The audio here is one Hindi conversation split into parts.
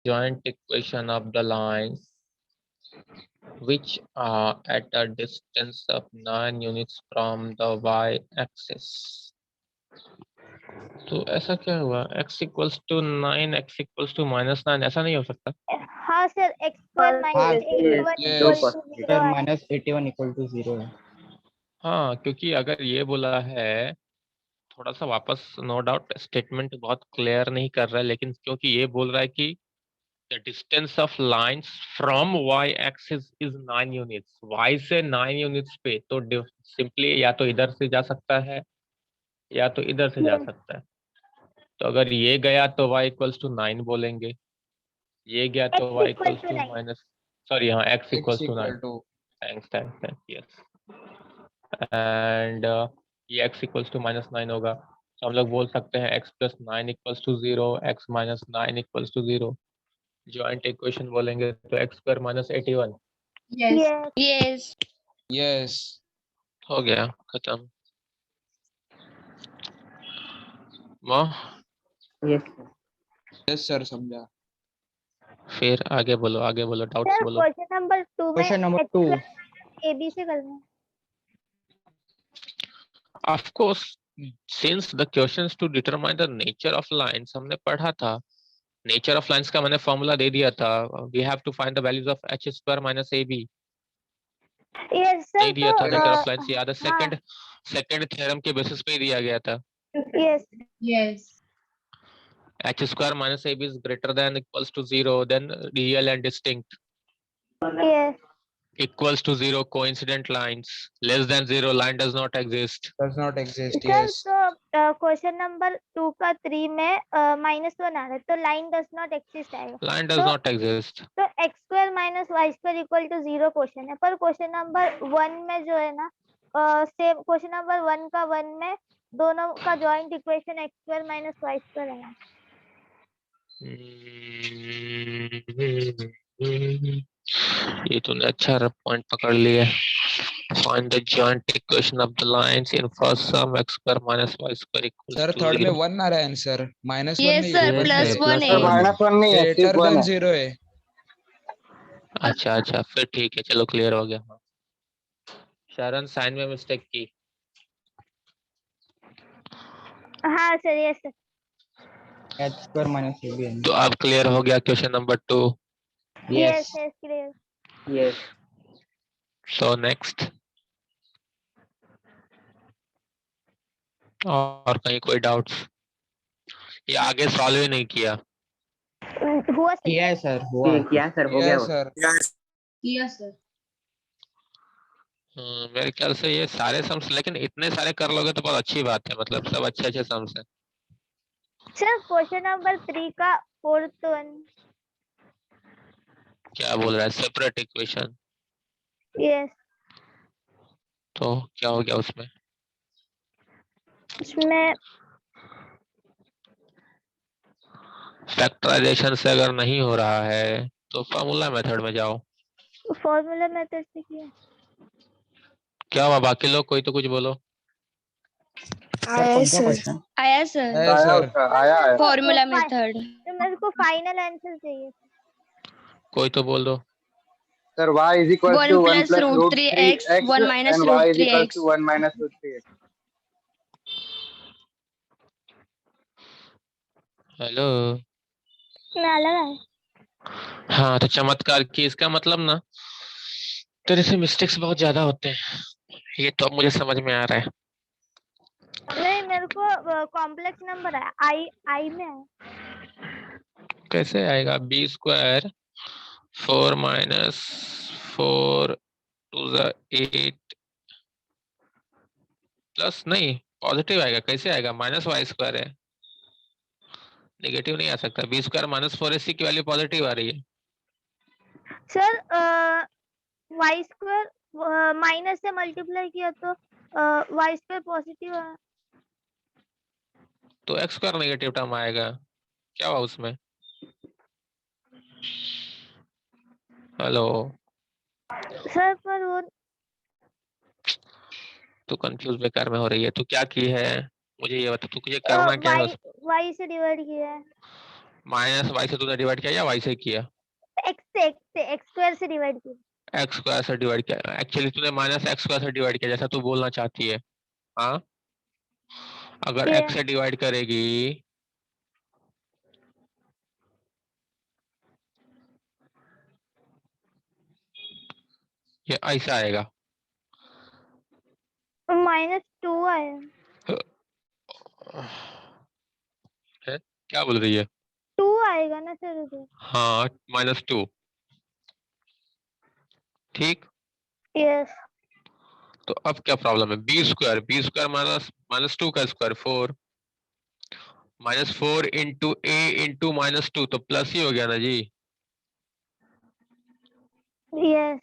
joint equation of the lines which are at a distance of 9 units from the y-axis. तो ऐसा क्या हुआ? x equals to 9, x equals to -9, ऐसा नहीं हो सकता? हाँ सर, x² हाँ minus 81 yes. Equal to 0 sir है। -81 इक्वल टू 0 है। हाँ, क्योंकि अगर ये बोला है, थोड़ा सा वापस, नो डाउट स्टेटमेंट बहुत क्लियर नहीं कर रहा है, लेकिन क्योंकि ये बोल रहा है कि the distance of lines from y axis is 9 units, y से 9 यूनिट्स पे, तो सिंपली या तो इधर से जा सकता है या तो इधर से जा सकता है। तो अगर ये गया तो y इक्वल्स टू 9 बोलेंगे, ये गया तो X y equal equals to to 9। Minus, sorry हाँ x x equals to 9। Equal to thanks yes. And ये x इक्वल्स टू -9 होगा, तो हम लोग बोल सकते हैं x plus 9 equals to 0, x minus 9 equals to 0। Joint equation बोलेंगे तो x square minus 81 yes. yes. हो गया, खत्म। वाह, yes sir समझा। फिर आगे बोलो, आगे बोलो, डाउट्स सर बोलो। क्वेश्चन नंबर 2 में क्वेश्चन नंबर 2 a b से करना है। Of course, since the questions to determine the nature of lines हमने पढ़ा था, नेचर ऑफ लाइंस का मैंने फॉर्मूला दे दिया था, we have to find the values of H square minus A B. Yes sir, नहीं दिया तो था नेचर ऑफ लाइंस, याद है? हाँ सेकंड थ्योरम के बेसिस पे ही दिया गया था। Yes H square minus A B is greater than equals to 0, then real and distinct, yes equals to 0 coincident lines, less than 0 line does not exist. does not exist sir. yes. तो क्वेश्चन नंबर 2 का 3 में -1 आ रहा है, तो लाइन डज नॉट एक्सिस्ट आएगा। Line does तो not exist. तो x² minus y² equal to 0 question है, पर क्वेश्चन नंबर 1 में जो है ना, सेम क्वेश्चन नंबर 1 का 1 में दोनों का joint equation x² minus y² है। ये तूने अच्छा पॉइंट पकड़ लिया। Find the joint equation of the lines in first sum x square minus y square equals sir to third में 0. 1 आ रहा है आंसर, -1 यस नहीं सर, 1 है। +1 सर है। -1 नहीं है, सिर्फ ग्रेटर 1 देन है। 0 है। अच्छा, फिर ठीक है, चलो क्लियर हो गया। हाँ, शरण साइन में मिस्टेक की। हाँ sir, yes sir. h² minus A B तो अब क्लियर हो गया question number 2। Yes yes clear. Yes so next, और कहीं कोई डाउट्स? ये आगे सॉल्व ही नहीं किया। हुआ सर। किया है सर, हुआ किया सर, हो गया वो। सर। किया सर। मेरे ख्याल से ये सारे सम्स, लेकिन इतने सारे कर लोगे तो बहुत अच्छी बात है, मतलब सब अच्छे अच्छे सम्स हैं। सर क्वेश्चन नंबर 3 का 4th वन। क्या बोल रहा है? सेपरेट इक्वेशन, यस, तो क्या हो गया उसमें? इसमें फैक्टराइजेशन से अगर नहीं हो रहा है तो फॉर्मूला मेथड में जाओ। फॉर्मूला मेथड से किया। क्या हुआ बाकी लोग, कोई तो कुछ बोलो। आया सर। है सर। उसका आया है। Formula method. तो मेरे को फाइनल आंसर चाहिए। कोई तो बोल दो। Sir y is equal to 1 plus root 3x 1 minus and root y is equal 3x. to 1 minus root 3x. Hello, अलग है। हाँ तो चमत्कार की इसका मतलब ना, तेरे से मिस्टेक्स बहुत ज्यादा होते हैं, ये तो अब मुझे समझ में आ रहा है। नहीं, मेरे को कॉम्प्लेक्स नंबर है, आई में है। कैसे आएगा? B square 4 minus 4 to the 8 plus, नहीं पॉजिटिव आएगा। कैसे आएगा? माइनस वाई स्क्वायर है, नेगेटिव नहीं आ सकता। बी स्क्वायर माइनस 4ac की वैल्यू पॉजिटिव आ रही है। सर y² माइनस से मल्टीप्लाई किया तो y² पॉजिटिव है। तो एक्स स्क्वायर नेगेटिव टर्म आएगा, क्या हुआ उसमें? हेलो, सर पर वो तू कंफ्यूज बेकार में हो रही है। तू क्या की है मुझे ये बता, तू तुझे करना क्या है y से डिवाइड किया है। माइनस वाई से तूने डिवाइड किया या वाई से किया? एक्स स्क्वायर से डिवाइड किया। एक्स स्क्वायर से डिवाइड किया, एक्चुअली तूने माइनस एक्स स्क्वायर से डिवाइड किया जैसा तू बोलना चाहती है। हाँ, अगर ये एक्स से डिवाइड करेगी ये ऐसा आएगा। -2 आया। है? क्या बोल रही है? 2 आएगा ना सर उधर। हाँ, -2। ठीक, यस। तो अब क्या प्रॉब्लम है? बी स्क्वायर माइनस -2 का स्क्वायर 4, -4 इंटू ए इंटू -2 तो प्लस ही हो गया ना जी। यस।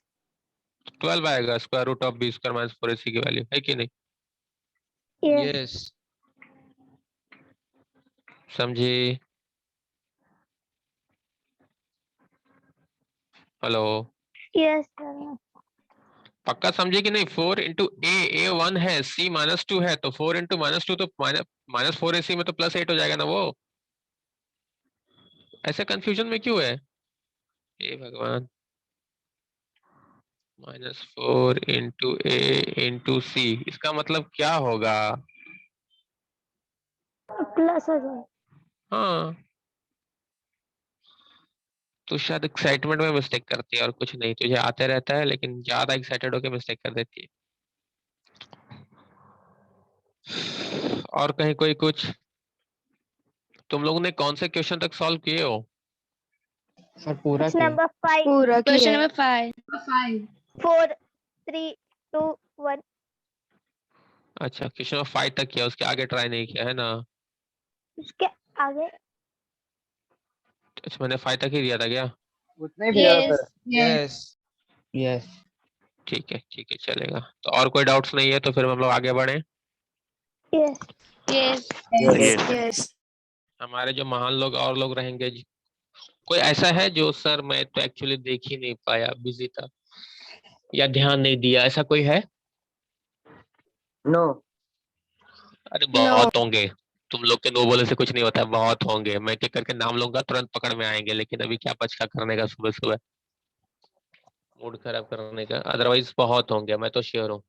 12 आएगा square root of B square -4ac की वैल्यू, है कि नहीं? यस। यस समझी? Hello, yes sir. पक्का समझे कि नहीं? 4 इंटू ए 1 है, सी -2 है, तो 4 इंटू -2 तो -4ac में तो +8 हो जाएगा ना वो। ऐसे कंफ्यूजन में क्यों है? हे भगवान, -4 इंटू ए इंटू सी, इसका मतलब क्या होगा? प्लस हो जाए। हाँ, तो शायद एक्साइटमेंट में मिस्टेक करती है और कुछ नहीं। तुझे आते रहता है लेकिन ज्यादा एक्साइटेड होकर मिस्टेक कर देती है। और कहीं कोई कुछ? तुम लोगों ने कौन से क्वेश्चन तक सॉल्व किए हो? सर पूरा किया। नंबर 5 पूरा क्वेश्चन किया है। नंबर 5। 4 3 2 1। अच्छा, क्वेश्चन नंबर 5 तक किया, उसके आगे ट्राई नहीं किया है ना? उसके आगे अच्छा, मैंने 5 तक ही दिया था क्या? उतना ही दिया था यस सर। यस यस ठीक है, ठीक है, चलेगा। तो और कोई डाउट्स नहीं है तो फिर हम लोग आगे बढ़े। यस। Yes Yes. यस हमारे जो महान लोग और लोग रहेंगे कोई ऐसा है जो सर मैं तो एक्चुअली देख ही नहीं पाया, बिजी था या ध्यान नहीं दिया, ऐसा कोई है? नो। अरे नो बहुत होंगे। तुम लोग के नो बोले से कुछ नहीं होता है, बहुत होंगे। मैं एक एक करके नाम लूंगा तुरंत पकड़ में आएंगे, लेकिन अभी क्या बचका करने का सुबह सुबह मूड खराब करने का, अदरवाइज बहुत होंगे, मैं तो श्योर हूँ।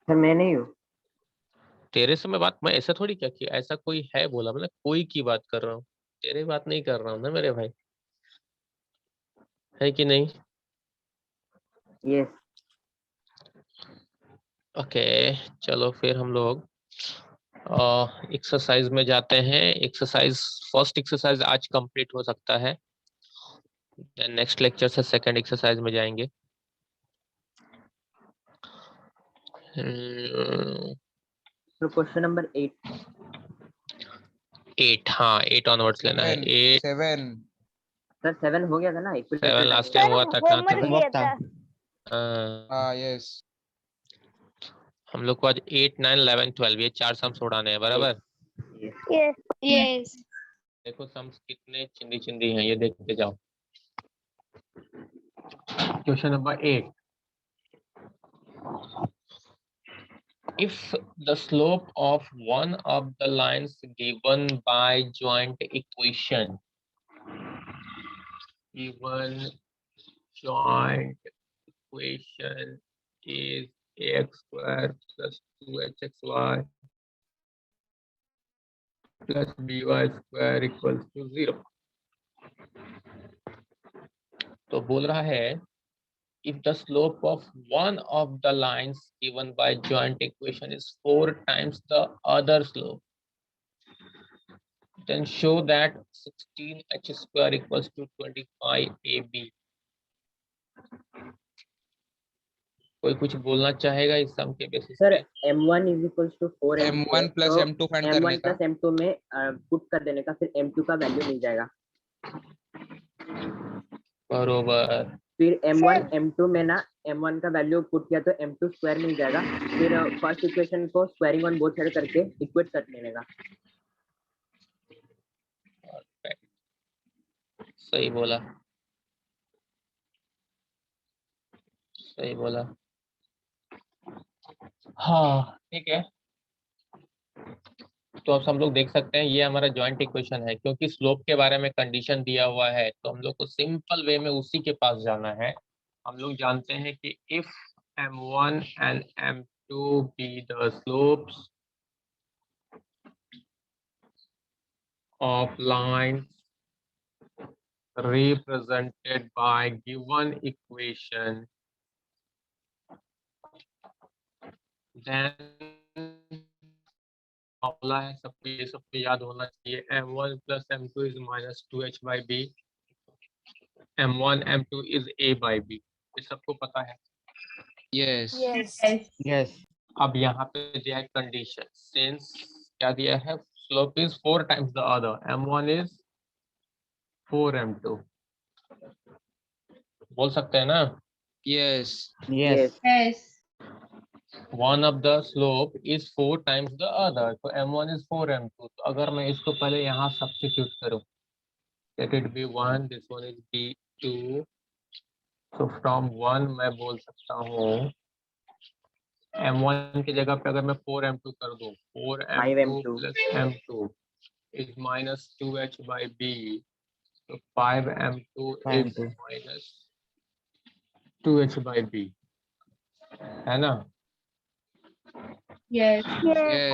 सर मैं नहीं हूँ। तेरे से मैं बात, मैं ऐसा थोड़ी क्या किया, ऐसा कोई है बोला, मतलब कोई की बात कर रहा हूँ, तेरे बात नहीं कर रहा हूँ ना मेरे भाई, है कि नहीं? यस। ओके, चलो फिर हम लोग एक्सरसाइज में जाते हैं। एक्सरसाइज, फर्स्ट एक्सरसाइज आज कंप्लीट हो सकता है, देन नेक्स्ट लेक्चर से सेकंड एक्सरसाइज में जाएंगे। तो क्वेश्चन नंबर 8। 8, हाँ 8 ऑनवर्ड्स लेना है। 8 7 सर 7 हो गया था ना 7 equilateral last triangle. Time sir हुआ था, कहाँ थे होमवर्क भाई? दिया होमवर्क था। था। हाँ, हाँ यस हम लोग को आज 8 9 11 12 ये 4 सम्स उड़ाने हैं, बराबर? यस। यस देखो सम्स कितने चिंदी चिंदी हैं, ये देखते जाओ। Question number 8, if the slope of one of the lines given by joint equation is ax square plus 2hxy plus by square equals to 0, तो बोल रहा है if the slope of one of the lines given by joint equation is 4 times the other slope, then show that 16h square equals to 25ab। कोई कुछ बोलना चाहेगा इस सम के बेसिस सर पे? m1 is equal to 4m2 M1 plus M2 find करने m1 का। प्लस m2 में पुट कर देने का, फिर m2 का वैल्यू मिल जाएगा। बरोबर। फिर m1 सर m2 में ना m1 का वैल्यू पुट किया तो m2 स्क्वायर मिल जाएगा। फिर फर्स्ट इक्वेशन को स्क्वायरिंग ऑन बोथ साइड करके इक्वेट कर लेने का। सही बोला, सही बोला। हाँ ठीक है, तो अब हम लोग देख सकते हैं ये हमारा जॉइंट इक्वेशन है, क्योंकि स्लोप के बारे में कंडीशन दिया हुआ है तो हम लोग को सिंपल वे में उसी के पास जाना है। हम लोग जानते हैं कि if m1 and m2 be the slopes of lines represented by given equation, then formula है सबको, ये सबको याद होना चाहिए। m1 plus m2 is minus 2h by b, m1 m2 is a by b, ये सबको पता है। Yes. Yes. Yes. अब यहाँ पे दिया है कंडीशन, सिंस क्या दिया है, slope is 4 times the other, m1 is 4m2, बोल सकते हैं ना, Yes. Yes. Yes. one of the slope is 4 times the other, तो m1 is 4m2, तो अगर मैं इसको पहले यहाँ सब्स्टिट्यूट करूँ, let it be 1, this one is b2, so from 1 मैं बोल सकता हूँ m1 की जगह पे अगर मैं 4m2 कर दूँ, 4m2 5m2 plus m2 is minus 2h by b, so 5m2 is 5m2. minus 2h by b, है ना। Yes. Yes. Yes.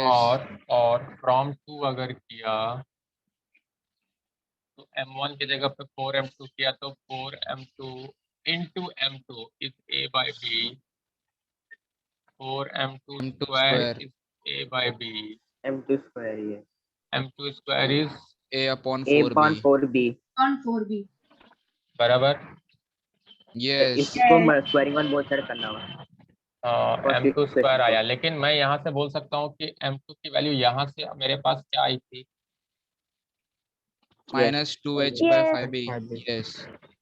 और from 2 अगर किया तो m1 की जगह पे 4m2 किया तो 4m2 into m2 is a by b, 4m2 M2 square square. is a by b, m2 square ये m2 square is A upon a 4b. upon 4b। On 4B. बराबर Yes. इसको स्क्वायरिंग ऑन बोथ साइड करना होगा। m2 स्क्वायर आया, लेकिन मैं यहाँ से बोल सकता हूँ कि m2 की वैल्यू यहाँ से मेरे पास क्या आई थी, Minus 2h by 5b. 5b. Yes.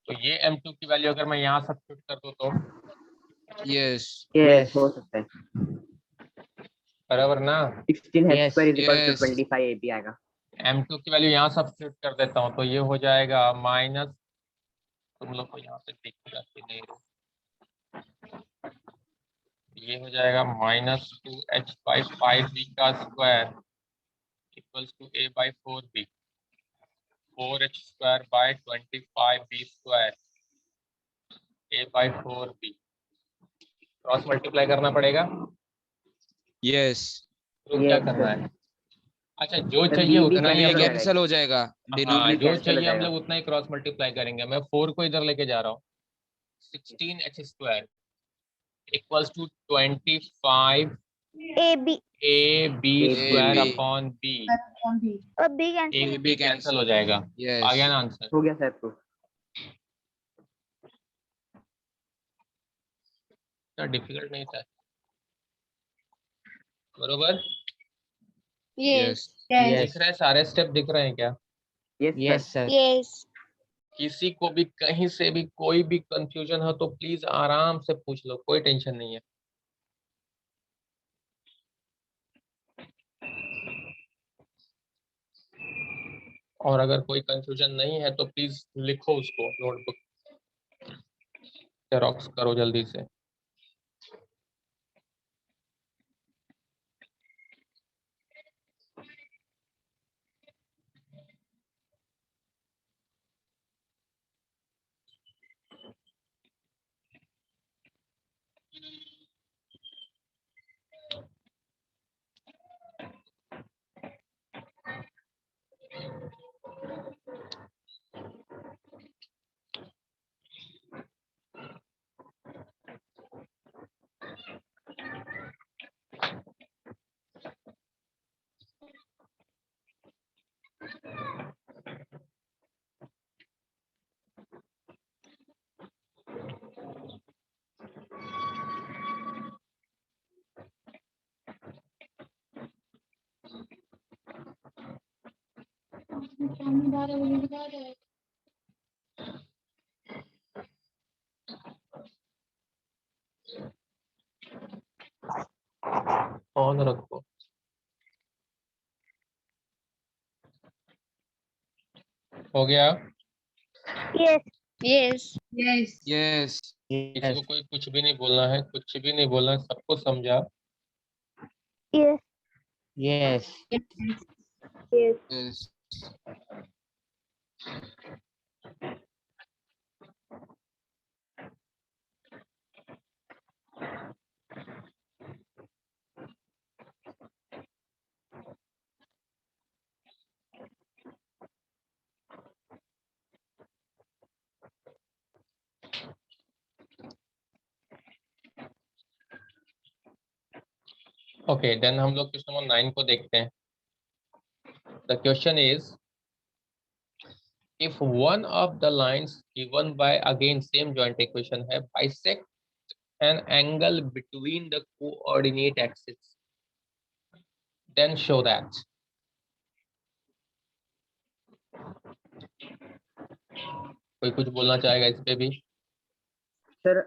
तो ये m2 की वैल्यू अगर मैं यहाँ सब्स्टिट्यूट कर दूँ तो Yes. Yes, हो सकता है। बराबर ना, 16h square is equal to Yes. 25ab आएगा। m2 की वैल्यू यहाँ सब्स्टिट्यूट कर देता हूँ तो ये हो जाएगा माइनस, तुम लोग को यहाँ पे दिखेगा कि नहीं, ये हो जाएगा माइनस 2h बाई 5b का square equals to a by 4b, 4h square by 25b square a by 4b, cross multiply करना पड़ेगा। Yes. तो क्या करना है, अच्छा जो सर, चाहिए b भी उतना ही ये हम लोग, कैंसिल हो जाएगा। हाँ Denominator. जो cancel हो चाहिए हम जाएगा। लोग उतना ही क्रॉस मल्टीप्लाई करेंगे। मैं 4 को इधर लेके जा रहा हूँ, 16h square equals to 25 AB. ab square AB. Upon b, On B. और B कैंसिल। एक भी कैंसिल हो जाएगा। आ Yes. गया ना आंसर, हो गया सर प्रूफ। इतना डिफिकल्ट नहीं था, बरोबर। Yes. Yes. दिख रहे हैं सारे स्टेप, दिख रहे हैं क्या, Yes, sir. Yes. किसी को भी कहीं से भी कोई भी कंफ्यूजन हो तो प्लीज आराम से पूछ लो, कोई टेंशन नहीं है। और अगर कोई कंफ्यूजन नहीं है तो प्लीज लिखो उसको, नोटबुक जेरॉक्स करो जल्दी से। ऑन रखो। हो गया, Yes. Yes. Yes. Yes. किसी को कोई कुछ भी नहीं बोलना है, कुछ भी नहीं बोलना है, सबको समझा। Yes. Yes. Yes. Yes. Yes. Okay then हम लोग क्वेश्चन नंबर 9 को देखते हैं। The question is if one of the lines given by again same joint equation है bisect an angle between the coordinate axes then show that। कोई कुछ बोलना चाहेगा इस पे भी? सर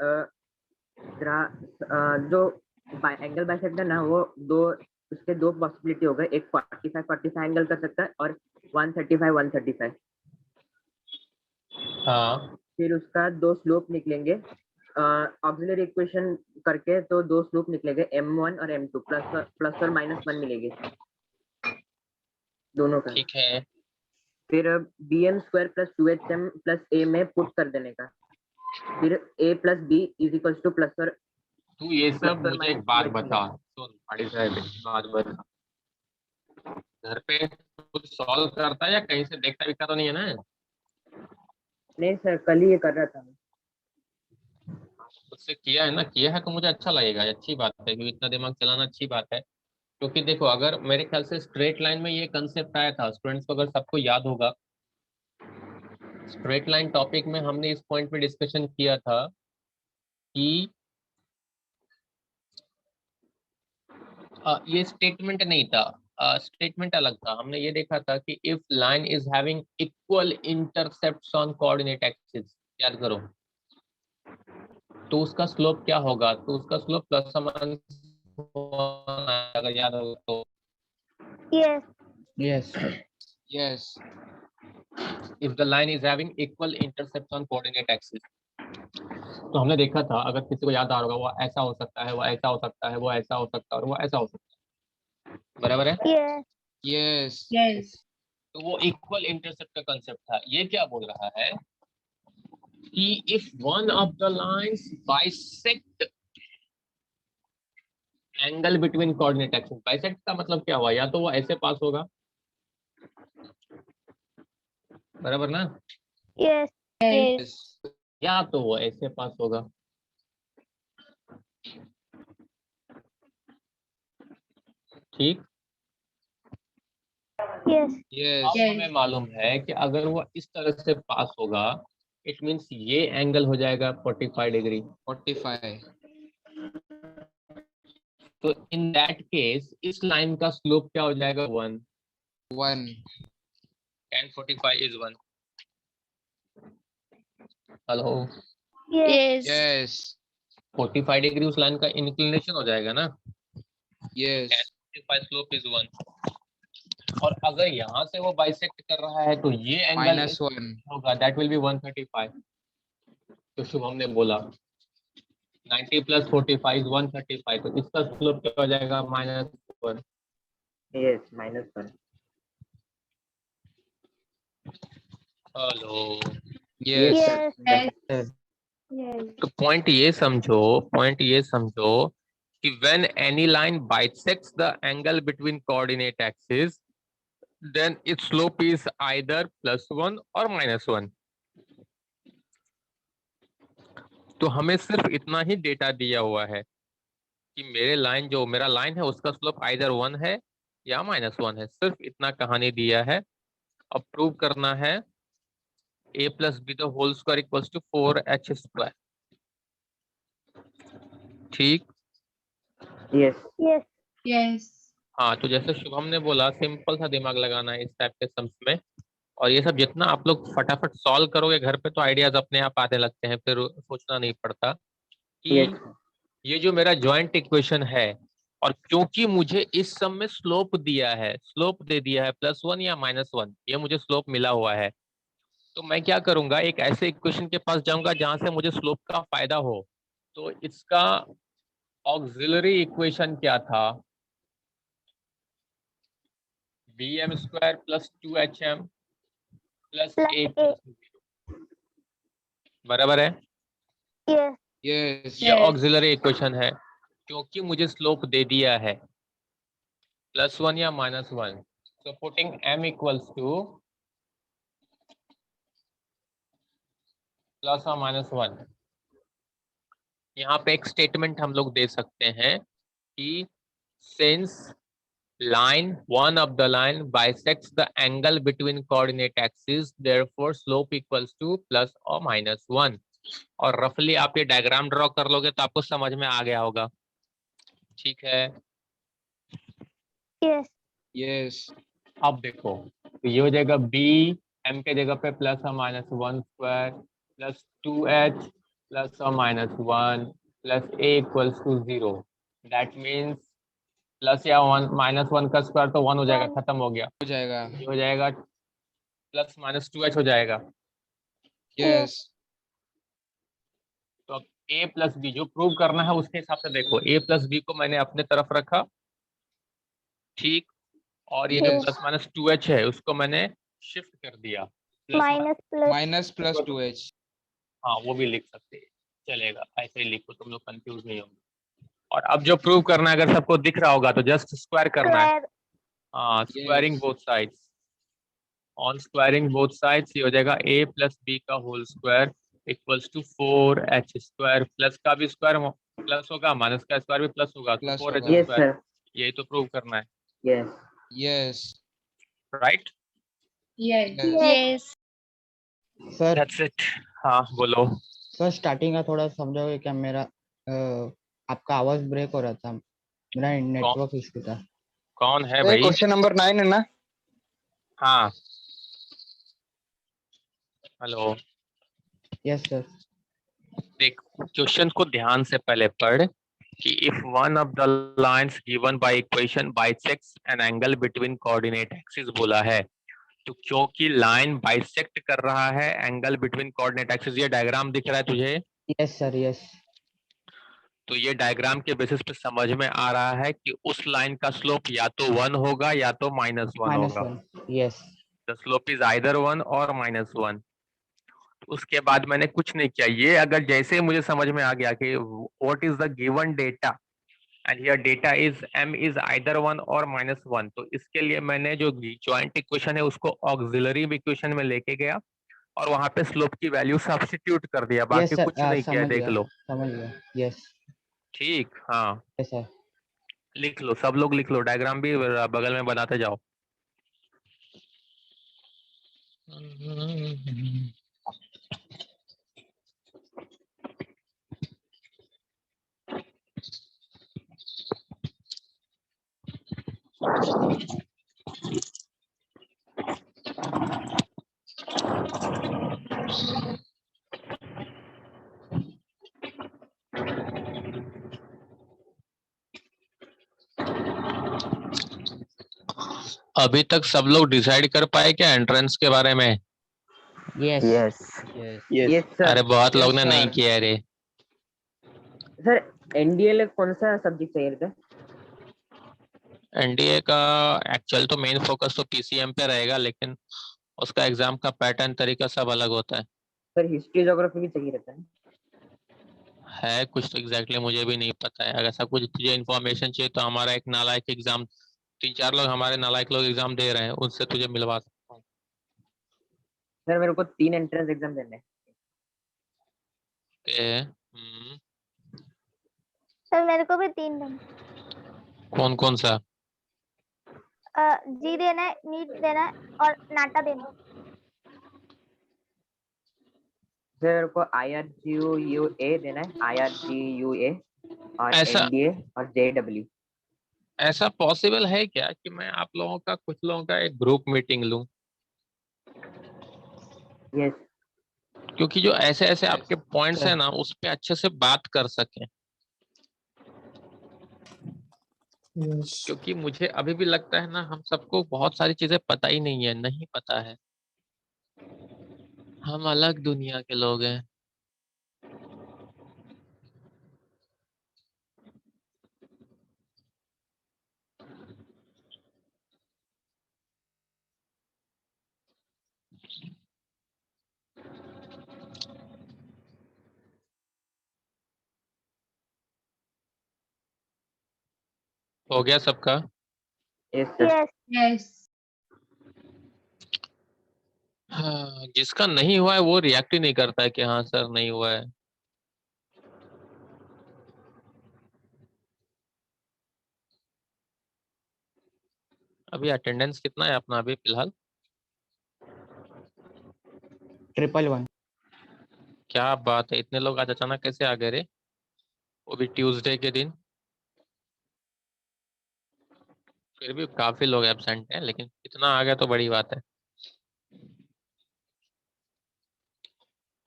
जो एंगल बाइसेक्ट है ना, वो उसके दो पॉसिबिलिटी हो गए, एक 45 एंगल कर सकता है और 135। हाँ फिर उसका दो स्लोप निकलेंगे ऑक्सिलरी इक्वेशन करके, तो दो स्लोप निकलेंगे m1 और m2 प्लस और -1 मिलेंगे दोनों का। ठीक है। फिर bm² + 2hm + a में पुट कर देने का। फिर a + b = प्लस और तू ये सब मुझे एक बात -2h बता, सुन भाई साहब एक बात बता, घर पे कुछ सॉल्व करता है या कहीं से देखता भी तो नहीं है ना? नहीं सर, कल ही ये कर रहा था मैं। उससे किया है ना, किया है तो मुझे अच्छा लगेगा, ये अच्छी बात है, क्योंकि इतना दिमाग चलाना अच्छी बात है। क्योंकि देखो अगर मेरे ख्याल से स्ट्रेट लाइन में ये कंसेप्ट आया था स्टूडेंट्स को, अगर सबको याद होगा स्ट्रेट लाइन टॉपिक में हमने इस पॉइंट पे डिस्कशन किया था कि ये स्टेटमेंट नहीं था, स्टेटमेंट अलग था। हमने ये देखा था कि if line is having equal intercepts on coordinate axis, याद करो, तो उसका स्लोप क्या होगा? तो उसका स्लोप प्लस अगर याद होगा तो। Yes. Yes. Yes. If the line is having equal intercepts on coordinate axis, तो हमने देखा था, अगर किसी को याद आ रहा होगा, वो ऐसा हो सकता है, वो ऐसा हो सकता है, वो ऐसा हो सकता है और वो ऐसा हो सकता है, बराबर है? Yes. Yes. Yes. तो वो इक्वल इंटरसेप्ट का कंसेप्ट था। ये क्या बोल रहा है कि if one of the lines bisect angle between coordinate axis, bisect का मतलब क्या हुआ? या तो वो ऐसे पास होगा, बराबर ना, Yes. Yes. Yes. या तो वो ऐसे पास होगा। ठीक, Yes. Yes. अब Yes. हमें मालूम है कि अगर वो इस तरह से पास होगा, इट मींस ये एंगल हो जाएगा 45 डिग्री। 45. तो इन दैट केस इस लाइन का स्लोप क्या हो जाएगा? 1। 1. tan 45 is 1। Hello, Yes. Yes. 45 degree उस लाइन का इंक्लिनेशन हो जाएगा ना, Yes. tan 45 slope is 1। और अगर यहाँ से वो बाइसेक्ट कर रहा है तो ये एंगल -1. होगा, दैट विल बी 135। तो शुभम ने बोला 90 + 45 is 135, तो इसका स्लोप क्या हो जाएगा? -1। Yes, -1। Hello, Yes. Yes. Yes. Yes. तो पॉइंट ये समझो कि when any line bisects the angle between coordinate axes, then its slope is either +1 or -1। तो हमें सिर्फ इतना ही डेटा दिया हुआ है कि मेरा लाइन है उसका स्लोप आइदर 1 है या -1 है, सिर्फ इतना कहानी दिया है। अब प्रूव करना है a + b the whole square = 4h²। ठीक, यस। Yes. Yes. हाँ, तो जैसे शुभम ने बोला सिंपल सा दिमाग लगाना है इस टाइप के सम्स में, और ये सब जितना आप लोग फटाफट सॉल्व करोगे घर पे तो आइडियाज अपने आप आने लगते हैं, फिर सोचना नहीं पड़ता कि यस। ये जो मेरा जॉइंट इक्वेशन है, और क्योंकि मुझे इस सम में स्लोप दिया है, स्लोप दे दिया है +1 या -1, ये मुझे स्लोप मिला हुआ है, तो मैं क्या करूंगा, एक ऐसे इक्वेशन के पास जाऊंगा जहां से मुझे स्लोप का फायदा हो। तो इसका ऑक्सिलरी इक्वेशन क्या था? bm square plus 2hm plus Plus a A. Plus 0 बराबर है। Yes. Yes. ये ऑक्सिलरी इक्वेशन है क्योंकि मुझे स्लोप दे दिया है +1 या -1, so putting m equals to plus और -1। यहाँ पे एक स्टेटमेंट हम लोग दे सकते हैं कि since line one of the line bisects the angle between coordinate axes, therefore slope equals to plus or -1। और रफली आप ये डायग्राम ड्रॉ कर लोगे तो आपको समझ में आ गया होगा। ठीक है, Yes. Yes. अब देखो तो ये हो जाएगा b m के जगह पे प्लस और -1 स्क्वायर प्लस 2h प्लस और -1 plus a equals to 0। That means plus या -1 का स्क्वायर तो 1 हो जाएगा, One. खत्म हो गया। हो जाएगा। ये हो जाएगा प्लस -2h हो जाएगा। Yes. तो अब a प्लस बी जो प्रूव करना है उसके हिसाब से देखो, a प्लस बी को मैंने अपने तरफ रखा, ठीक, और ये जो Yes. प्लस -2h है उसको मैंने शिफ्ट कर दिया plus Minus plus. Minus plus 2h. हाँ वो भी लिख सकते हैं, चलेगा, ऐसे ही लिखो, तुम लोग कंफ्यूज नहीं होंगे। और अब जो प्रूव करना है अगर सबको दिख रहा होगा तो जस्ट स्क्वायर करना है। Square. हाँ, squaring Yes. Both sides, on squaring both sides ये हो जाएगा a प्लस बी का whole square equals to 4h square, plus का भी स्क्वायर प्लस होगा, माइनस का स्क्वायर भी प्लस होगा, तो Plus 4h होगा। Yes, square. sir. यही तो प्रूव करना है, Yes. Yes. Right? Yes. Yes. Yes. Sir that's it. हाँ बोलो। सर स्टार्टिंग का थोड़ा समझोगे क्या? मेरा आपका आवाज ब्रेक हो रहा था, मेरा नेटवर्क इशू था। कौन है भाई? क्वेश्चन नंबर 9 है ना? हाँ, हेलो, यस सर। देख क्वेश्चन को ध्यान से पहले पढ़ कि if one of the lines given by equation bisects an angle between coordinate axis बोला है, तो क्योंकि लाइन बाइसेक्ट कर रहा है एंगल बिटवीन कोऑर्डिनेट एक्सिस, ये डायग्राम दिख रहा है तुझे? Yes sir yes. तो ये डायग्राम के बेसिस पे समझ में आ रहा है कि उस लाइन का स्लोप या तो 1 होगा या तो -1 होगा। -1 yes. The slope is either 1 और -1। उसके बाद मैंने कुछ नहीं किया, ये अगर जैसे ही मुझे समझ में आ गया कि what is the given data and here data is m is either 1 और -1, तो इसके लिए मैंने जो जॉइंट इक्वेशन है उसको ऑक्सिलरी इक्वेशन में लेके गया और वहां पे स्लोप की वैल्यू सब्स्टिट्यूट कर दिया, यस बाकी सर, कुछ नहीं किया, समझ देख गया लो। समझ गया। यस ठीक, हाँ यस सर। लिख लो, सब लोग लिख लो, डायग्राम भी बगल में बनाते जाओ। अभी तक सब लोग डिसाइड कर पाए क्या एंट्रेंस के बारे में? Yes Yes. Yes. Yes, sir. अरे बहुत Yes, लोग ने नहीं sir. किया रे। Sir, NDL कौन सा सब्जेक्ट चाहिए था? एनडीए का एक्चुअल तो मेन फोकस तो पीसीएम पे रहेगा, लेकिन उसका एग्जाम का पैटर्न तरीका सब अलग होता है। सर हिस्ट्री ज्योग्राफी भी चाहिए रहता है। कुछ तो एग्जैक्टली मुझे भी नहीं पता है, अगर ऐसा कुछ तुझे इन्फॉर्मेशन चाहिए तो हमारा एक नालायक एग्जाम, 3-4 लोग हमारे नालायक लोग एग्जाम दे रहे हैं, उनसे तुझे मिलवा सकता हूँ। सर मेरे को 3 एंट्रेंस एग्जाम देने हैं। सर मेरे को भी 3 देना। कौन कौन सा? जी देना है, नीट देना है और नाटा देना है। सर मेरे को IRGUA देना है, IRGUA और ऐसा NDA और JW। ऐसा पॉसिबल है क्या कि मैं आप लोगों का, कुछ लोगों का एक ग्रुप मीटिंग लूं? यस क्योंकि जो ऐसे ऐसे आपके पॉइंट्स सर। हैं ना उस पे अच्छे से बात कर सकें, क्योंकि मुझे अभी भी लगता है ना हम सबको बहुत सारी चीजें पता ही नहीं है, नहीं पता है, हम अलग दुनिया के लोग हैं। हो गया सबका? Yes sir. Yes Yes. हाँ, जिसका नहीं हुआ है वो रिएक्ट ही नहीं करता है कि हाँ सर नहीं हुआ है। अभी अटेंडेंस कितना है अपना अभी फिलहाल? 111. क्या बात है, इतने लोग आज अचानक कैसे आ गए रे, वो भी ट्यूसडे के दिन? फिर भी काफी लोग एब्सेंट हैं, लेकिन इतना आ गया तो बड़ी बात है।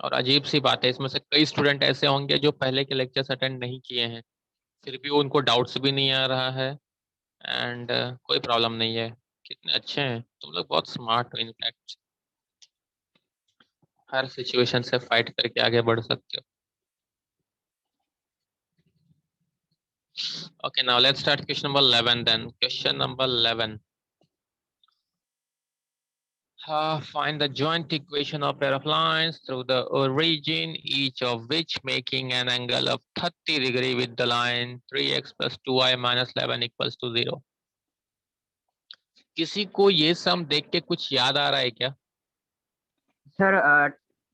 और अजीब सी बात है, इसमें से कई स्टूडेंट ऐसे होंगे जो पहले के लेक्चर्स अटेंड नहीं किए हैं, फिर भी उनको डाउट्स भी नहीं आ रहा है एंड कोई प्रॉब्लम नहीं है। कितने अच्छे हैं तुम लोग, बहुत स्मार्ट हो इनफैक्ट, हर सिचुएशन से फाइट करके आगे बढ़ सकते हो। Okay, now let's start question number 11 then. Question number 11. Find the joint equation of pair of lines through the origin, each of which making an angle of 30 degree with the line 3x plus 2y minus 11 equals to 0. किसी को ये सम देख के कुछ याद आ रहा है क्या? सर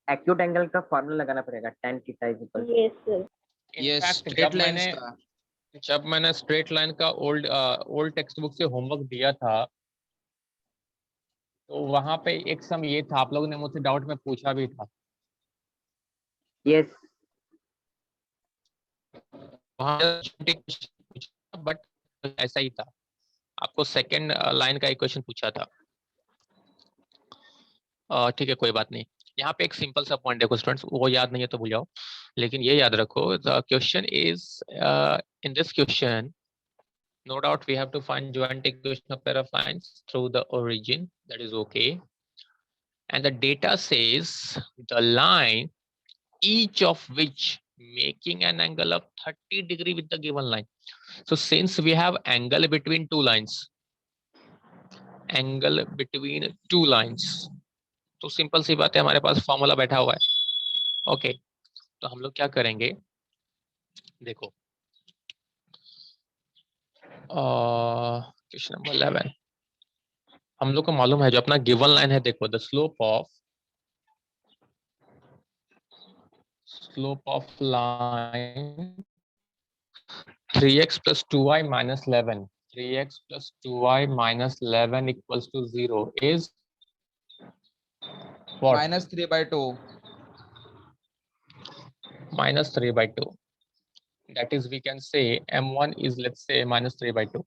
एक्यूट एंगल का फॉर्मूला लगाना पड़ेगा, tan theta is equal to. Yes sir. Yes. In fact Straight lines का. जब मैंने स्ट्रेट लाइन का ओल्ड टेक्स्ट बुक से होमवर्क दिया था, तो वहां पे एक सम ये था, आप लोगों ने मुझसे डाउट में पूछा भी था। यस बट ऐसा ही था, आपको सेकंड लाइन का इक्वेशन पूछा था। ठीक है, कोई बात नहीं। यहाँ पे एक सिंपल सा पॉइंट देखो स्टूडेंट्स, वो याद नहीं है तो भूल जाओ, लेकिन ये याद रखो, the question is in this question no doubt we have to find joint equation of pair of lines through the origin, that is okay, and the data says the line each of which making an angle of 30 degree with the given line. So since we have angle between two lines, तो सिंपल सी बात है, हमारे पास फॉर्मूला बैठा हुआ है। ओके, तो हम लोग क्या करेंगे, देखो क्वेश्चन नंबर 11 हम लोग को मालूम है, जो अपना गिवन लाइन है, देखो the slope of line 3x plus 2y minus 11, 3x plus 2y minus 11 equals to 0 is what? Minus 3/2. Minus 3 by 2. That is, we can say m1 is, let's say, minus 3 by 2.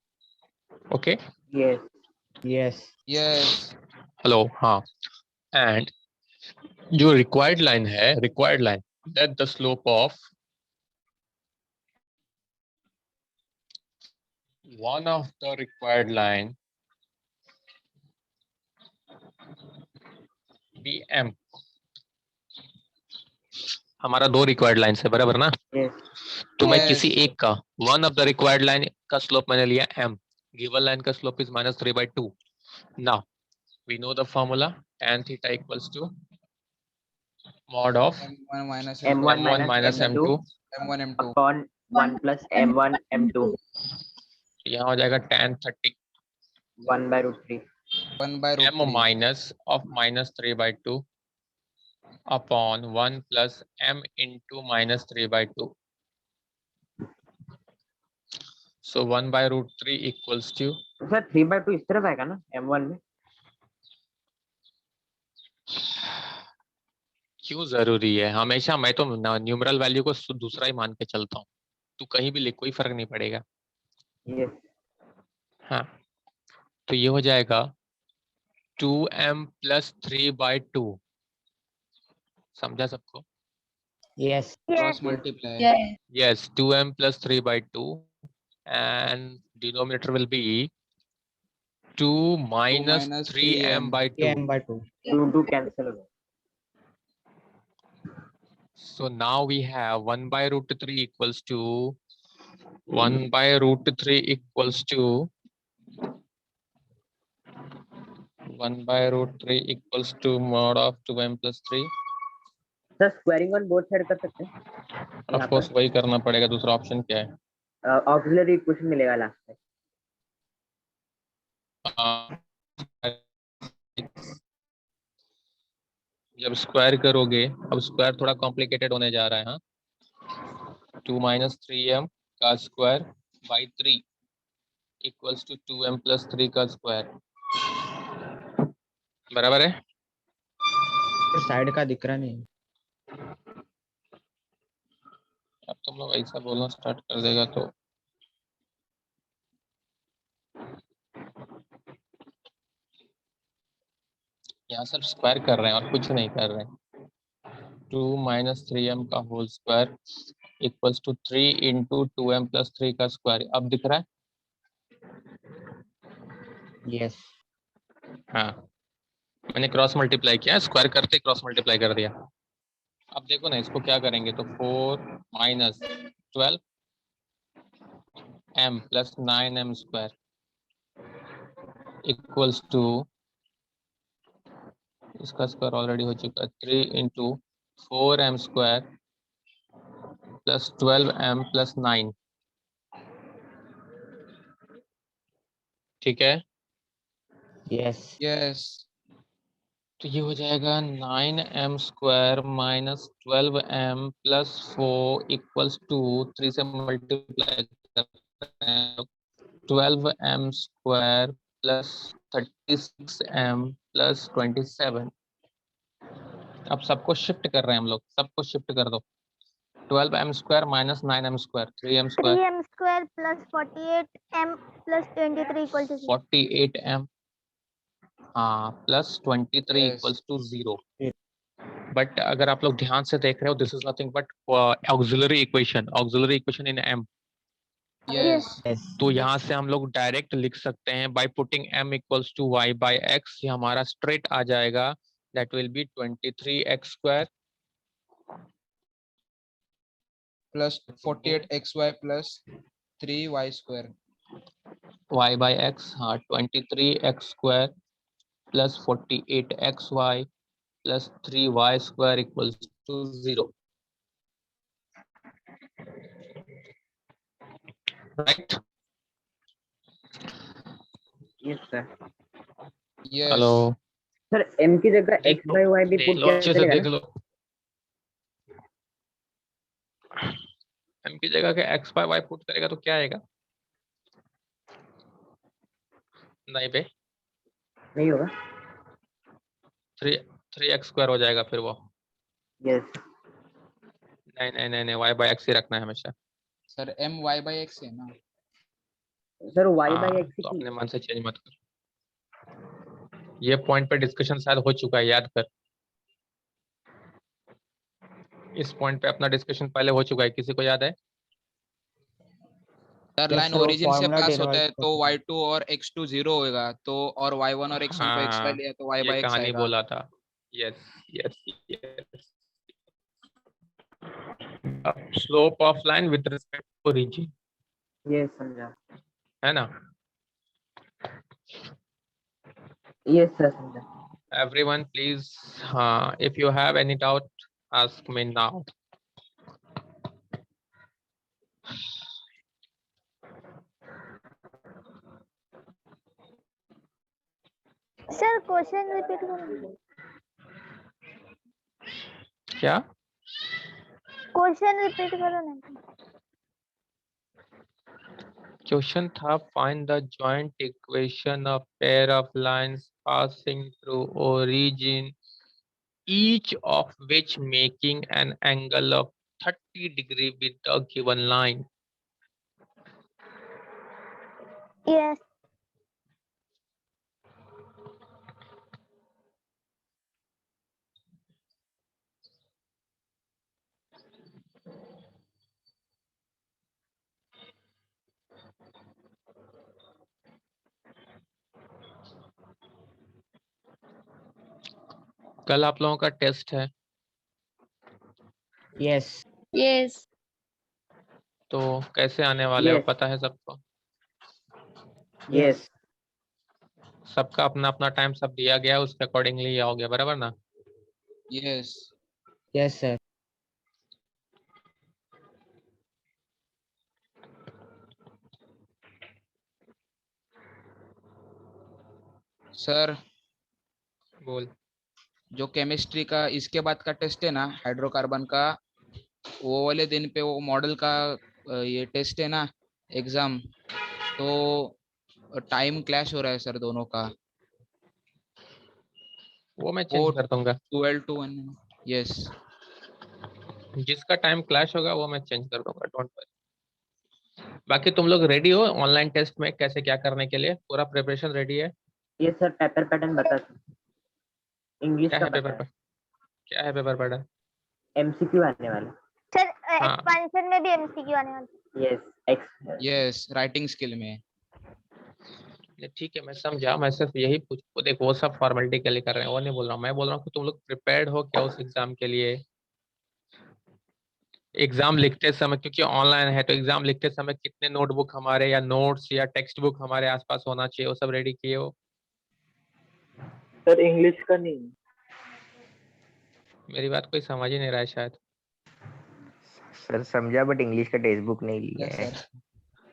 Okay. Yes Yes. Yes. Hello. हाँ, and जो required line है, that the slope of one of the required line be m. हमारा दो रिक्वायर्ड लाइन है, बराबर ना? तो मैं किसी Yes. एक का, one of the required line का स्लोप मैंने लिया m, गिवन लाइन का slope is minus 3 by 2. Now we know the formula, tan theta equals to mod of M1 minus M1 m1 minus m2 M1 M2. Upon 1 plus m1 m2 यहाँ हो जाएगा tan 30 1 by root 3 1 by root m 3. minus of minus 3 by 2 upon 1 plus m into minus 3 by 2. So 1 by root 3 equals to, sir 3 by 2 इस तरफ आएगा ना m1 में? क्यों जरूरी है? हमेशा मैं तो न्यूमरल वैल्यू को दूसरा ही मान के चलता हूँ, तू कहीं भी लिख, कोई फर्क नहीं पड़ेगा। यस हाँ, तो ये हो जाएगा 2m plus 3 by 2. समझा सबको? Yes. Cross multiply. Yes. Yes, 2m plus 3 by 2, and denominator will be 2 minus minus 3m by 2. M by 2. 2 cancel हो गया। So now we have 1 by root 3 equals to 1 by root 3 equals to 1 by root 3 equals to mod of 2m plus 3. Sir squaring on both side कर सकते हैं? Of course वही करना पड़ेगा, दूसरा ऑप्शन क्या है? ऑक्सिलरी इक्वेशन मिलेगा लास्ट में। जब स्क्वायर करोगे, अब स्क्वायर थोड़ा कॉम्प्लिकेटेड होने जा रहा है। हाँ, 2 माइनस 3m का square by 3 equals to 2m plus 3 का स्क्वायर, बराबर है। साइड का दिख रहा नहीं। अब तुम लोग ऐसा बोलना स्टार्ट कर देगा तो यहाँ सब स्क्वायर कर रहे हैं और कुछ नहीं कर रहे हैं। 2 माइनस 3m का whole square equals to 3 into 2m plus 3 का स्क्वायर। अब दिख रहा है? यस। हाँ, मैंने क्रॉस मल्टीप्लाई किया, स्क्वायर करते क्रॉस मल्टीप्लाई कर दिया। अब देखो ना, इसको क्या करेंगे तो 4 minus 12 m plus 9m square equals to, इसका स्क्वायर ऑलरेडी हो चुका है, 3 into 4m square plus 12m plus 9। ठीक है, यस। Yes. तो ये हो जाएगा 9m square minus 12m plus 4 equals to 3 से मल्टीप्लाई करते हैं 12m square plus 36m plus 27। अब सबको शिफ्ट कर रहे हैं हम लोग, सबको शिफ्ट कर दो। 12m square minus 9m square 3m square 3m square plus 48m plus 23 equal to 0. 48m, हाँ, plus 23 Yes. Equals to 0। But अगर आप लोग ध्यान से देख रहे हो, this is nothing but auxiliary equation in m। Yes. Yes. तो यहाँ से हम लोग डायरेक्ट लिख सकते हैं by putting m equals to y by x। ये हमारा स्ट्रेट आ जाएगा, that will be 23x square Plus 48xy plus 3y square. y by x, हाँ 23x square plus 48xy plus 3y square equals to 0, right? Yes sir. Yes. Hello, sir m की जगह देख x लो, by y भी देख पुट लो, किया अच्छे से चलेगा देख ना? लो। m की जगह के x बाय y पुट करेगा तो क्या आएगा? नहीं बे, नहीं होगा। 3x स्क्वायर हो जाएगा फिर वो। यस। नहीं नहीं नहीं नहीं, y बाय x ही रखना है हमेशा। Sir, m y by x है ना? सर y by हाँ, x तो की अपने मन से चेंज मत कर। ये पॉइंट पे डिस्कशन शायद हो चुका है, याद कर। इस पॉइंट पे अपना डिस्कशन पहले हो चुका है, किसी को याद है? सर यस लाइन सर, वो ओरिजिन से फॉर्मूला पास होता डिराइव है तो y2 और x2 0 होगा, तो और y1 और x1 को x by हाँ, लिया तो y ये by x कहानी आएगा। बोला था। Yes yes yes. Slope of line with respect to origin, yes समझा। है ना? यस सर समझा। एवरीवन प्लीज, हाँ, if you have any doubt ask me now. Sir question repeat करो। क्या? क्वेश्चन रिपीट करो ना। क्वेश्चन था find the joint equation of pair of lines passing through origin, each of which making an angle of 30 degree with the given line. Yes. कल आप लोगों का टेस्ट है, यस। Yes. तो कैसे आने वाले हो Yes. पता है सबको? यस। सबका अपना अपना टाइम सब दिया गया, उसके अकॉर्डिंगली आओगे, बराबर ना? Yes. Yes sir. सर बोल। जो केमिस्ट्री का इसके बाद का टेस्ट है ना हाइड्रोकार्बन का, वो वाले दिन पे वो मॉडल का ये टेस्ट है ना एग्जाम, तो टाइम क्लैश हो रहा है सर दोनों का। वो मैं वो चेंज कर दूंगा। 12 to 1। यस जिसका टाइम क्लैश होगा वो मैं चेंज कर दूंगा, डोंट वरी। बाकी तुम लोग रेडी हो ऑनलाइन टेस्ट में कैसे क्या करने के लिए? पूरा प्रिपरेशन रेडी है? ये सर पेपर पैटर्न बता, इंग्लिश क्या का है पेपर पता पर? क्या है पेपर पैटर्न? है, एमसीक्यू आने वाला। सर हाँ। एक्सपेंशन में भी एमसीक्यू आने वाला। Yes x. Yes writing skill में। ठीक है, मैं समझा। मैं सिर्फ यही पूछ, देख वो सब फॉर्मेलिटी के लिए कर रहे हैं, वो नहीं बोल रहा हूँ। मैं बोल रहा हूँ कि तुम लोग प्रिपेयर्ड हो क्या उस एग्जाम के लिए? एग्जाम लिखते समय, क्योंकि ऑनलाइन है, तो एग्जाम लिखते समय कितने नोटबुक हमारे या नोट्स या टेक्स्ट बुक हमारे आसपास होना चाहिए, वो सब रेडी किए हो? सर इंग्लिश का नहीं। मेरी बात कोई समझ ही नहीं रहा है शायद। सर समझा, बट इंग्लिश का टेक्स्ट बुक नहीं लिया है। सर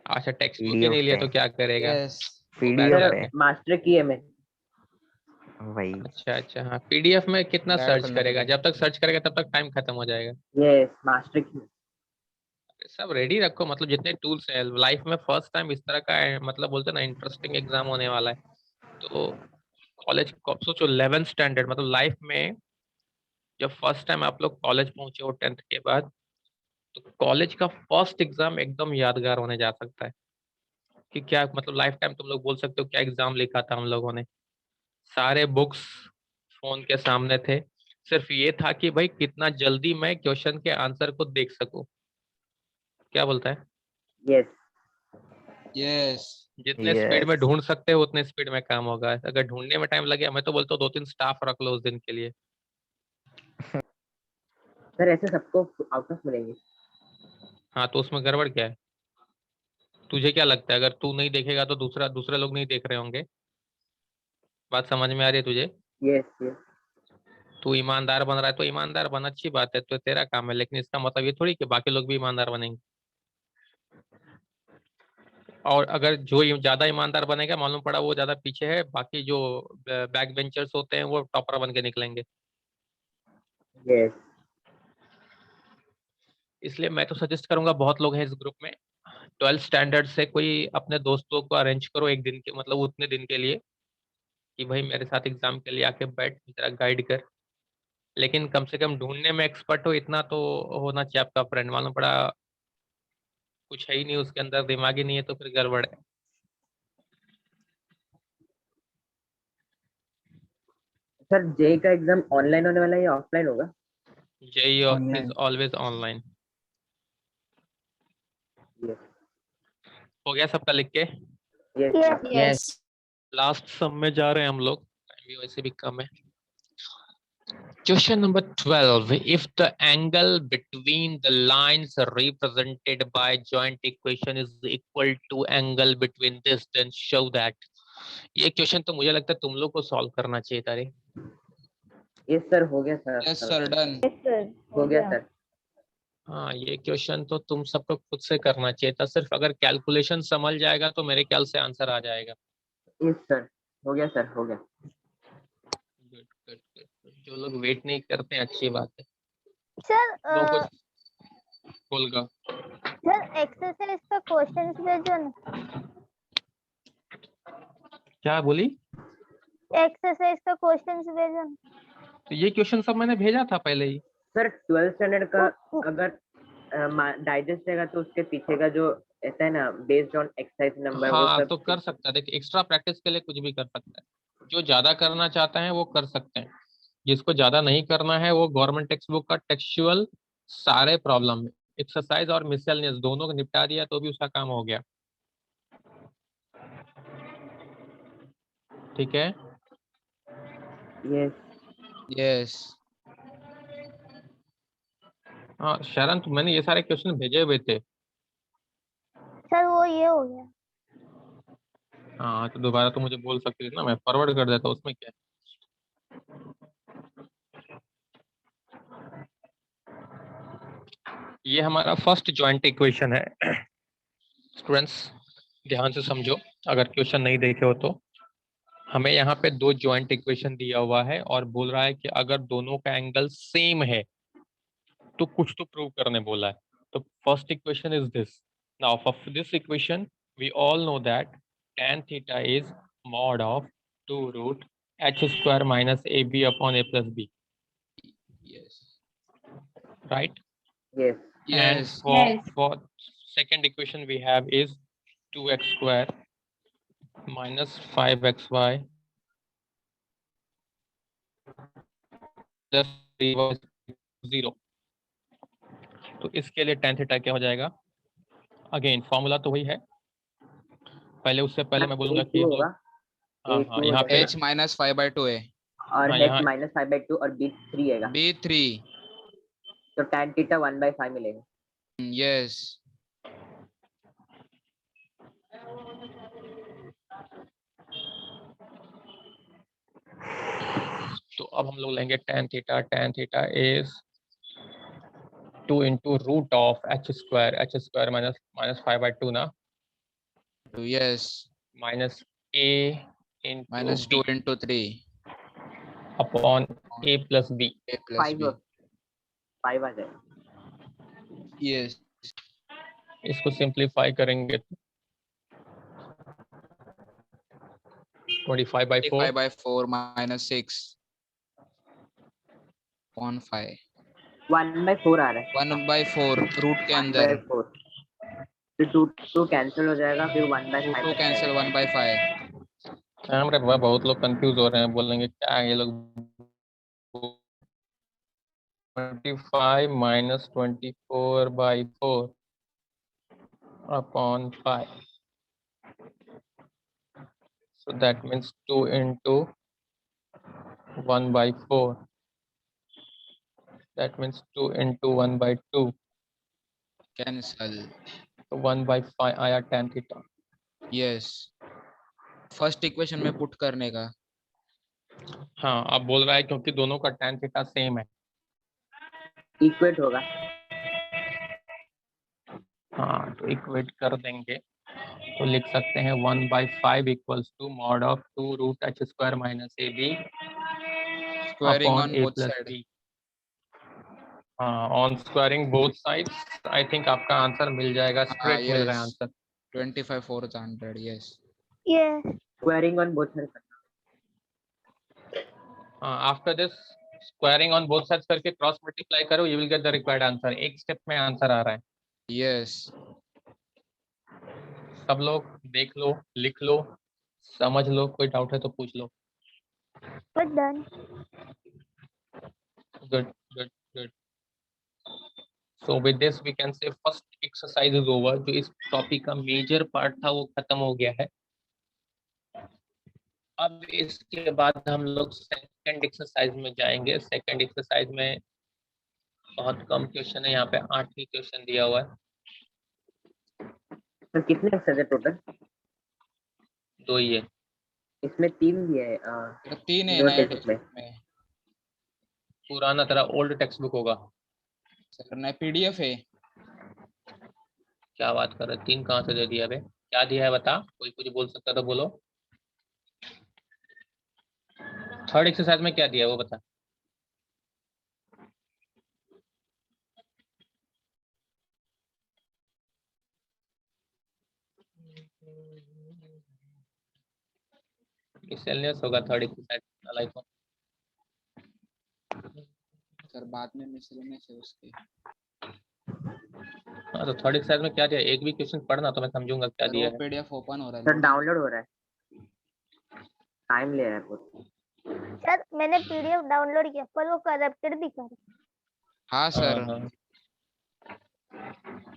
अच्छा, टेक्स्ट बुक ही नहीं पीडीएफ लिया है। तो क्या करेगा? यस बैठ पीडीएफ जाके। है मास्टर की है मैं। वही। अच्छा अच्छा, हाँ पीडीएफ में कितना Guide सर्च करने करेगा? पड़ेगा। जब तक सर्च करेगा तब तक टाइम खत्म हो जाएगा। यस मास्टर की। सब रेडी रखो, मतलब जितने टूल्स हैं। लाइफ में फर्स्ट टाइम इस तरह का मतलब बोलते हैं ना इंटरेस्टिंग एग्जाम होने वाला है। तो कॉलेज सोचो 11th स्टैंडर्ड, मतलब लाइफ में जब फर्स्ट टाइम आप लोग कॉलेज पहुंचे हो 10th के बाद, तो कॉलेज का फर्स्ट एग्जाम एकदम यादगार होने जा सकता है। कि क्या मतलब लाइफ टाइम तुम लोग बोल सकते हो क्या एग्जाम लिखा था हम लोगों ने। सारे बुक्स फोन के सामने थे, सिर्फ ये था कि भाई कितना जल्दी मैं क्वेश्चन के आंसर को देख सकूं। क्या बोलता है? यस यस जितने स्पीड में यस ढूंढ सकते हो उतने स्पीड में काम होगा। अगर ढूंढने में टाइम लगे, मैं तो बोलता हूँ 2-3 स्टाफ रख लो उस दिन के लिए। सर, ऐसे सबको आउट ऑफ मिलेंगे। हाँ तो उसमें गड़बड़ क्या है? तुझे क्या लगता है अगर तू नहीं देखेगा तो दूसरे लोग नहीं देख रहे होंगे? बात समझ में आ रही है तुझे? यस यस तू ईमानदार बन रहा है तो ईमानदार बन, अच्छी बात है, तो तेरा काम है। लेकिन इसका मतलब ये थोड़ी कि बाकी लोग भी ईमानदार बनेंगे। और अगर जो ज्यादा ईमानदार बनेगा, मालूम पड़ा वो ज्यादा पीछे है, बाकी जो बैक बेंचर्स होते हैं वो टॉपर बन के निकलेंगे। यस इसलिए मैं तो सजेस्ट करूंगा, बहुत लोग हैं इस ग्रुप में, 12th स्टैंडर्ड से कोई अपने दोस्तों को अरेंज करो एक दिन के, मतलब उतने दिन के लिए, कि भाई मेरे साथ एग्जाम के लिए आके बैठ, जरा गाइड कर। लेकिन कम से कम ढूंढने में एक्सपर्ट हो इतना तो होना चाहिए आपका फ्रेंड। मालूम पड़ा कुछ है ही नहीं उसके अंदर, दिमाग ही नहीं है, तो फिर गड़बड़ है। सर, जे का एग्जाम ऑनलाइन होने वाला है या ऑफलाइन होगा? JEE is Online. Always online. Yes हो गया सबका लिख के? Yes yes Yes. लास्ट सब में जा रहे हैं हम लोग, टाइम भी वैसे भी कम है। Question number 12. If the angle between the lines represented by joint equation is equal to angle between this, then show that. ये क्वेश्चन तो मुझे लगता है तुम लोग को सॉल्व करना चाहिए था रे। यस सर, हो गया sir. Yes sir done. Sir हो गया सर। हाँ, ये क्वेश्चन तो तुम सबको खुद से करना चाहिए था। सिर्फ अगर कैलकुलेशन समझ जाएगा तो मेरे ख्याल से आंसर आ जाएगा। यस सर, हो गया सर, हो गया। Good, good, good, good. जो लोग वेट नहीं करते हैं अच्छी बात है। सर लोग कुछ बोलगा। सर एक्सरसाइज का क्वेश्चंस भेजो ना। क्या बोली? एक्सरसाइज का क्वेश्चंस भेजो ना। तो ये क्वेश्चन सब मैंने भेजा था पहले ही। सर 12th स्टैंडर्ड का अगर डाइजेस्ट रहेगा तो उसके पीछे का जो ऐसा है ना, बेस्ड ऑन एक्सरसाइज नंबर, वो हाँ सब तो कर सकता है। देखिए एक्स्ट्रा प्रैक्टिस के लिए कुछ भी कर सकता है। जो ज्यादा करना चाहता है वो कर सकते हैं। जिसको ज्यादा नहीं करना है वो गवर्नमेंट टेक्स्ट बुक का टेक्सचुअल सारे प्रॉब्लम एक्सरसाइज और मिसलेनियस दोनों को निपटा दिया तो भी उसका काम हो गया। ठीक है। यस यस हाँ शरण, तो मैंने ये सारे क्वेश्चन भेजे हुए थे। सर वो ये हो गया। हाँ तो दोबारा तो मुझे बोल सकते थे ना, मैं फॉरवर्ड कर देता, उसमें क्या है। ये हमारा फर्स्ट जॉइंट इक्वेशन है। स्टूडेंट्स ध्यान से समझो, अगर क्वेश्चन नहीं देखे हो तो। हमें यहाँ पे दो जॉइंट इक्वेशन दिया हुआ है और बोल रहा है कि अगर दोनों का एंगल सेम है तो कुछ तो प्रूव करने बोला है। तो first equation is this. Now for this equation we all know that tan theta is mod of 2 root h square minus ab upon a plus b, Yes. right? Yes. And Yes. for second equation we have is 2x square minus 5xy plus 3y 0। तो इसके लिए tan थीटा क्या हो जाएगा? अगेन फॉर्मूला तो वही है, पहले उससे पहले मैं बोलूंगा कि A2 हम होगा, लोग हाँ A2 हो यहाँ पे h minus 5/2 है। और हाँ, h यहाँ minus 5/2 और B3 आएगा, B3। तो tan थीटा 1/5 मिलेगा। Yes। तो अब हम लोग लेंगे tan theta is 2 into root of h square minus 5/2 ना, Yes। minus a into minus b 2 into 3 upon a plus b। a plus b। 5 आ जाएगा। Yes। इसको सिंप्लीफाई करेंगे 25/4 5/4 minus 6 on 5 1/4 आ रहा है, 1/4 रूट के अंदर 1/4, फिर 2 कैंसिल हो जाएगा, फिर 1/5 2 कैंसिल 1/5। हमारे बाबा बहुत लोग कंफ्यूज हो रहे हैं, बोलेंगे क्या है ये लोग। 25 minus 24/4 upon 5, so that means 2 into 1/4, that means 2 into 1/2, cancel. तो 1/5 आया tan theta. Yes. First equation में पुट करने का। हाँ, अब बोल रहा है क्योंकि दोनों का tan थीटा सेम है। इक्वेट होगा। हाँ, तो इक्वेट कर देंगे तो लिख सकते हैं 1/5 equals to mod of 2 root h square minus ab squaring upon on a both plus side. b। On squaring both sides I think आपका आंसर मिल जाएगा, हाँ स्ट्रेट मिल रहा है yes. Answer. 25 400। Yes. Yes. Squaring on both side. After this squaring on both sides करके क्रॉस मल्टीप्लाई करो, you will get the required answer. एक स्टेप में आंसर आ रहा है। यस। सब लोग देख लो, लिख लो, समझ लो, कोई डाउट है तो पूछ लो। We're done. Good good good. So with this we can say first exercise is over। जो इस टॉपिक का मेजर पार्ट था वो खत्म हो गया है। अब इसके बाद हम लोग सेकंड एक्सरसाइज में जाएंगे। सेकंड एक्सरसाइज में बहुत कम क्वेश्चन है, यहाँ पे 8 ही क्वेश्चन दिया हुआ है। तो कितने एक्सरसाइज है टोटल? 2 ही है। इसमें 3 दिए है, तो 3 है 2 नया टेस्ट टेक्स्ट में। में। पुराना तेरा ओल्ड टेक्स्ट बुक होगा। सर नया पीडीएफ है। क्या बात कर रहे, 3 कहाँ से दे दिया बे? क्या दिया है बता, कोई कुछ बोल सकता तो बोलो। थर्ड एक्सरसाइज में क्या दिया है वो बता। मिसलेनियस होगा थर्ड एक्सरसाइज लाइक। सर बाद में मिसलेनियस है उसके। हाँ, तो थर्ड एक्सरसाइज में क्या दिया है? एक भी क्वेश्चन पढ़ना तो मैं समझूंगा क्या सर दिया वो है। पीडीएफ ओपन हो रहा है। सर डाउनलोड हो रहा है, टाइम ले रहा है बहुत। सर मैंने PDF डाउनलोड किया पर वो करप्टेड दिखा रहा है। हाँ सर। हाँ,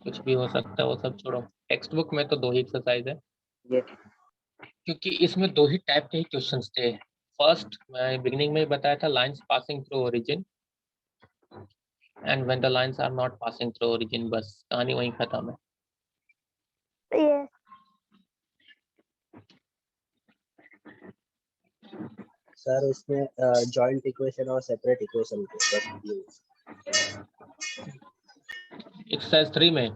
कुछ भी हो सकता है, वो सब छोड़ो। टेक्स्ट बुक में तो 2 ही एक्सरसाइज है, यस। क्योंकि इसमें 2 ही टाइप के ही क्वेश्चंस थे। फर्स्ट मैं बिगिनिंग में ही बताया था, lines passing through origin and when the lines are not passing through origin, बस कहानी वहीं खत्म है। Yes. सर उसमें जॉइंट इक्वेशन और सेपरेट इक्वेशन एक्सरसाइज 3 में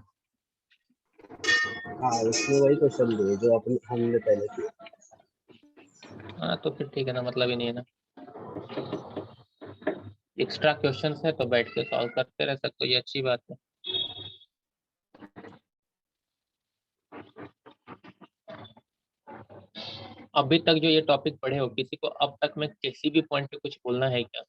हाँ उसमें वही क्वेश्चन दिए जो हमने पहले किए। हाँ तो फिर ठीक है ना, मतलब ही नहीं है ना। एक्स्ट्रा क्वेश्चंस है तो बैठ के सॉल्व करते रह सकते हो, ये अच्छी बात है। अभी तक जो ये टॉपिक पढ़े हो, किसी को अब तक में किसी भी पॉइंट पे कुछ बोलना है क्या?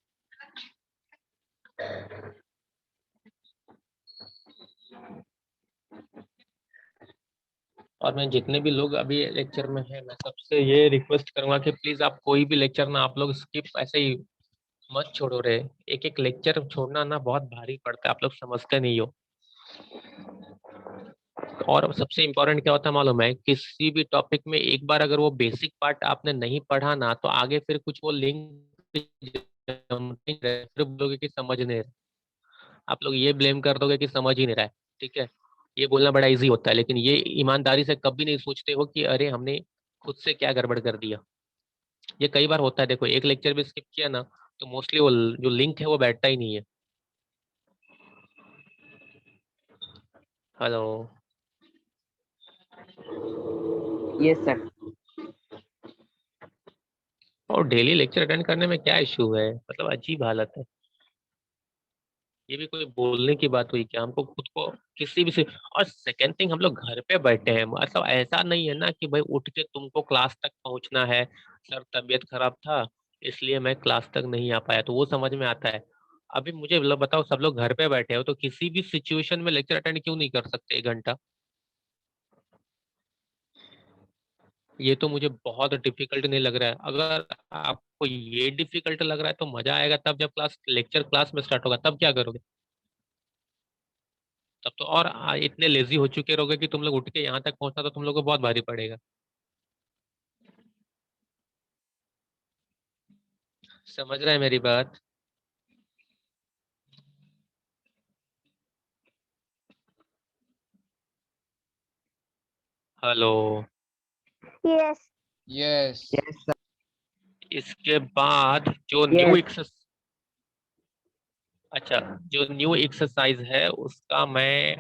और मैं जितने भी लोग अभी लेक्चर में हैं, मैं सबसे ये रिक्वेस्ट करूंगा कि प्लीज आप कोई भी लेक्चर ना आप लोग स्किप ऐसे ही मत छोड़ो रे। एक एक लेक्चर छोड़ना ना बहुत भारी पड़ता है, आप लोग समझते नहीं हो। और सबसे इम्पोर्टेंट क्या होता है मालूम है, किसी भी टॉपिक में एक बार अगर वो बेसिक पार्ट आपने नहीं पढ़ा ना, तो आगे फिर कुछ वो लिंक फिर बोलोगे कि समझ नहीं रहा। आप लोग ये ब्लेम कर दोगे कि समझ ही नहीं रहा है, ठीक है। ये बोलना बड़ा इजी होता है, लेकिन ये ईमानदारी से कभी नहीं सोचते हो कि अरे हमने खुद से क्या गड़बड़ कर दिया। ये कई बार होता है, देखो एक लेक्चर भी स्किप किया ना तो मोस्टली वो जो लिंक है वो बैठता ही नहीं है। हेलो। Yes sir. और डेली लेक्चर अटेंड करने में क्या इशू है, मतलब अजीब हालत है। ये भी कोई बोलने की बात हुई क्या? हमको खुद को किसी भी से। और सेकेंड थिंग, हम लोग घर पे बैठे हैं, मतलब ऐसा नहीं है ना कि भाई उठ के तुमको क्लास तक पहुंचना है। सर तबीयत खराब था इसलिए मैं क्लास तक नहीं आ पाया, तो वो समझ में आता है। अभी मुझे बताओ, सब लोग घर पे बैठे हो तो किसी भी सिचुएशन में लेक्चर अटेंड क्यों नहीं कर सकते 1 घंटा? ये तो मुझे बहुत डिफिकल्ट नहीं लग रहा है। अगर आपको ये डिफिकल्ट लग रहा है तो मजा आएगा तब जब क्लास में स्टार्ट होगा, तब क्या करोगे? तब तो और इतने लेजी हो चुके रहोगे कि तुम लोग उठ के यहाँ तक पहुंचना तो तुम लोग को बहुत भारी पड़ेगा। समझ रहे हैं मेरी बात? Hello. Yes. Yes. Yes sir. इसके बाद जो न्यू यस एक्सरसाइज, अच्छा, जो न्यू एक्सरसाइज है उसका मैं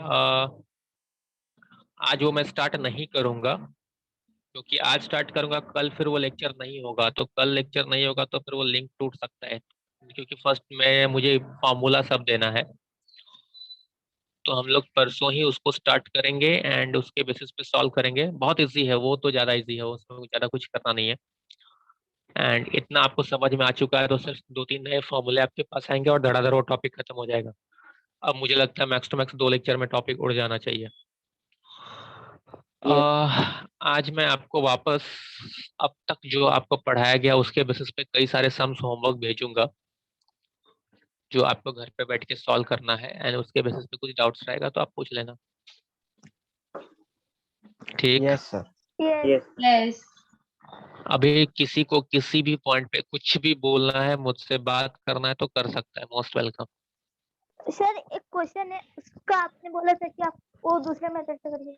आज वो मैं स्टार्ट नहीं करूंगा, क्योंकि आज स्टार्ट करूंगा कल फिर वो लेक्चर नहीं होगा, तो कल लेक्चर नहीं होगा तो फिर वो लिंक टूट सकता है। क्योंकि फर्स्ट में मुझे फॉर्मूला सब देना है, तो हम लोग परसों ही उसको स्टार्ट करेंगे एंड उसके बेसिस पे सॉल्व करेंगे। बहुत इजी है वो, तो ज़्यादा इजी है, उसमें ज़्यादा कुछ करना नहीं है। एंड इतना आपको समझ में आ चुका है तो सिर्फ 2-3 नए फॉर्मूले आपके पास आएंगे और धड़ाधड़ वो टॉपिक खत्म हो जाएगा। अब मुझे लगता है मैक्स टू मैक्स 2 लेक्चर में टॉपिक उड़ जाना चाहिए। आज मैं आपको वापस अब तक जो आपको पढ़ाया गया उसके बेसिस पे कई सारे सम्स होमवर्क भेजूंगा, जो आपको घर पे बैठ के सॉल्व करना है, एंड उसके बेसिस पे कुछ डाउट्स रहेगा तो आप पूछ लेना। ठीक। Yes sir. Yes. Yes Yes. अभी किसी को किसी भी पॉइंट पे कुछ भी बोलना है, मुझसे बात करना है तो कर सकता है, मोस्ट वेलकम। सर एक क्वेश्चन है, उसका आपने बोला था कि आप वो दूसरे मेथड से करिए।